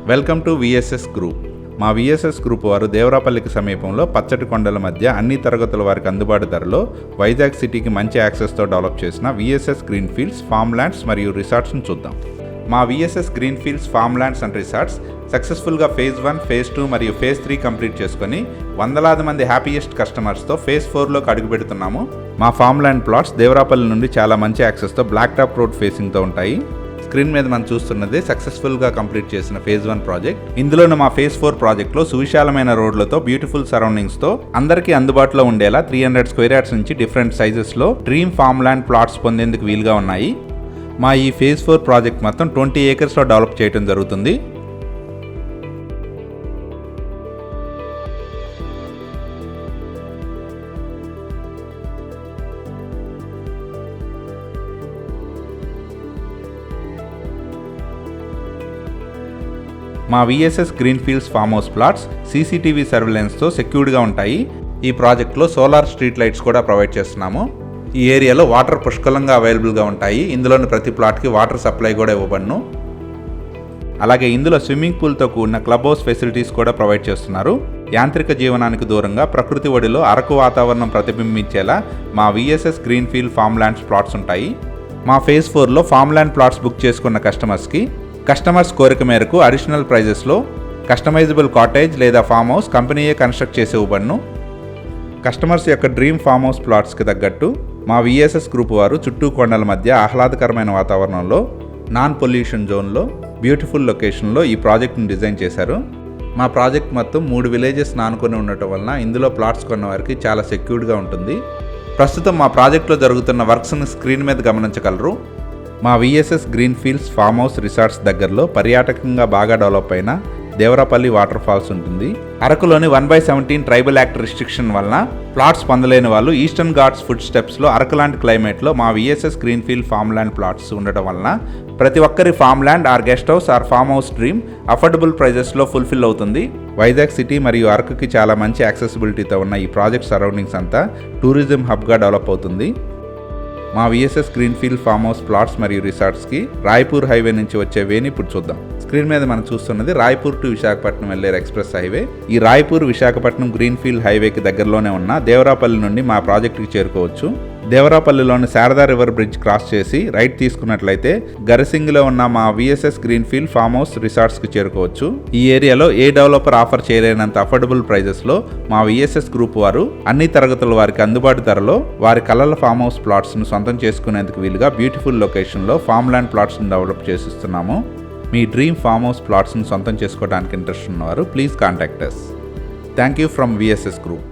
Welcome to VSS group. మా VSS group వారు దేవరాపల్లికి సమీపంలో పచ్చటి కొండల మధ్య అన్ని తరగతుల వారికి అందుబాటు ధరలో వైజాగ్ సిటీకి మంచి యాక్సెస్తో డెవలప్ చేసిన VSS green fields, farm lands మరియు రిసార్ట్స్ను చూద్దాం. మా VSS green fields, farm lands and resorts సక్సెస్ఫుల్గా ఫేజ్ 1, ఫేజ్ 2 మరియు ఫేజ్ 3 కంప్లీట్ చేసుకుని వందలాది మంది హ్యాపీయెస్ట్ కస్టమర్స్తో ఫేజ్ 4లోకి అడుగు పెడుతున్నాము. మా ఫార్మ్ ల్యాండ్ ప్లాట్స్ దేవరాపల్లి నుండి చాలా మంచి యాక్సెస్తో బ్లాక్ టాప్ రోడ్ ఫేసింగ్తో ఉంటాయి. స్క్రీన్ మీద మనం చూస్తున్నది సక్సెస్ఫుల్గా కంప్లీట్ చేసిన ఫేజ్ 1 ప్రాజెక్ట్. ఇందులోనే మా ఫేజ్ 4 ప్రాజెక్ట్లో సువిశాలమైన రోడ్లతో, బ్యూటిఫుల్ సరౌండింగ్స్తో అందరికీ అందుబాటులో ఉండేలా 300 స్క్వేర్ యార్డ్స్ నుంచి డిఫరెంట్ సైజెస్లో డ్రీమ్ ఫార్మ్ ల్యాండ్ ప్లాట్స్ పొందేందుకు వీలుగా ఉన్నాయి. మా ఈ ఫేజ్ 4 ప్రాజెక్ట్ మొత్తం 20 ఏకర్స్లో డెవలప్ చేయడం జరుగుతుంది. మా VSS green fields farm house plots CCTV సర్వేలెన్స్తో సెక్యూర్డ్గా ఉంటాయి. ఈ ప్రాజెక్ట్లో సోలార్ స్ట్రీట్ లైట్స్ కూడా ప్రొవైడ్ చేస్తున్నాము. ఈ ఏరియాలో వాటర్ పుష్కలంగా అవైలబుల్గా ఉంటాయి. ఇందులోని ప్రతి ప్లాట్కి వాటర్ సప్లై కూడా ఇవ్వబడును. అలాగే ఇందులో స్విమ్మింగ్ పూల్తో కూడిన క్లబ్ హౌస్ ఫెసిలిటీస్ కూడా ప్రొవైడ్ చేస్తున్నారు. యాంత్రిక జీవనానికి దూరంగా ప్రకృతి ఒడిలో అరకు వాతావరణం ప్రతిబింబించేలా మా VSS green field farm lands plots ఉంటాయి. మా ఫేజ్ 4లో ఫార్మ్ ల్యాండ్ ప్లాట్స్ బుక్ చేసుకున్న కస్టమర్స్ కోరిక మేరకు అడిషనల్ ప్రైజెస్లో కస్టమైజబుల్ కాటేజ్ లేదా ఫామ్ హౌస్ కంపెనీయే కన్స్ట్రక్ట్ చేసి ఇవ్వబడును. కస్టమర్స్ యొక్క డ్రీమ్ ఫామ్ హౌస్ ప్లాట్స్కి తగ్గట్టు మా విఎస్ఎస్ గ్రూప్ వారు చుట్టూ కొండల మధ్య ఆహ్లాదకరమైన వాతావరణంలో, నాన్ పొల్యూషన్ జోన్లో, బ్యూటిఫుల్ లొకేషన్లో ఈ ప్రాజెక్ట్ని డిజైన్ చేశారు. మా ప్రాజెక్ట్ మొత్తం 3 విలేజెస్ ఆనుకొని ఉండటం వలన ఇందులో ప్లాట్స్ కొన్న వారికి చాలా సెక్యూర్డ్గా ఉంటుంది. ప్రస్తుతం మా ప్రాజెక్ట్లో జరుగుతున్న వర్క్స్ని స్క్రీన్ మీద గమనించగలరు. మా VSS green fields farm house resorts దగ్గరలో పర్యాటకంగా బాగా డెవలప్ అయిన దేవరాపల్లి వాటర్ ఫాల్స్ ఉంటుంది. అరకులోని 1/17 ట్రైబల్ యాక్ట్ రిస్ట్రిక్షన్ వలన ప్లాట్స్ పొందలేని వాళ్ళు ఈస్టర్న్ ఘాట్స్ ఫుడ్ స్టెప్స్లో అరకు లాంటి క్లైమేట్లో మా VSS green field farm land plots ఉండటం వలన ప్రతి ఒక్కరి farm land or guest house or farm house dream affordable ప్రైజెస్లో ఫుల్ఫిల్ అవుతుంది. వైజాగ్ సిటీ మరియు అరకుకి చాలా మంచి యాక్సెసిబిలిటీతో ఉన్న ఈ ప్రాజెక్ట్ సరౌండింగ్స్ అంతా టూరిజం హబ్గా డెవలప్ అవుతుంది. మా VSS green field farm house plots మరియు రిసార్ట్స్కి రాయ్పూర్ హైవే నుంచి వచ్చే వేని ఇప్పుడు చూద్దాం. స్క్రీన్ మీద మనం చూస్తున్నది రాయ్పూర్ టు విశాఖపట్నం వెళ్లే ఎక్స్ప్రెస్ హైవే. ఈ రాయ్పూర్ విశాఖపట్నం గ్రీన్ ఫీల్డ్ హైవేకి దగ్గరలోనే ఉన్న దేవరాపల్లి నుండి మా ప్రాజెక్టుకి చేరుకోవచ్చు. దేవరాపల్లిలోని శారదా రివర్ బ్రిడ్జ్ క్రాస్ చేసి రైట్ తీసుకున్నట్లయితే గరసింగిలో ఉన్న మా VSS green field farm house రిసార్ట్స్కి చేరుకోవచ్చు. ఈ ఏరియాలో ఏ డెవలపర్ ఆఫర్ చేయలేనంత అఫోర్డబుల్ ప్రైజెస్లో మా విఎస్ఎస్ గ్రూప్ వారు అన్ని తరగతుల వారికి అందుబాటు ధరలో వారి కలల ఫామ్ హౌస్ ప్లాట్స్ను సొంతం చేసుకునేందుకు వీలుగా బ్యూటిఫుల్ లొకేషన్లో ఫామ్ ల్యాండ్ ప్లాట్స్ను డెవలప్ చేసిస్తున్నాము. మీ డ్రీమ్ ఫామ్ హౌస్ ప్లాట్స్ను సొంతం చేసుకోవడానికి ఇంట్రెస్ట్ ఉన్నవారు please contact us. Thank you from VSS group.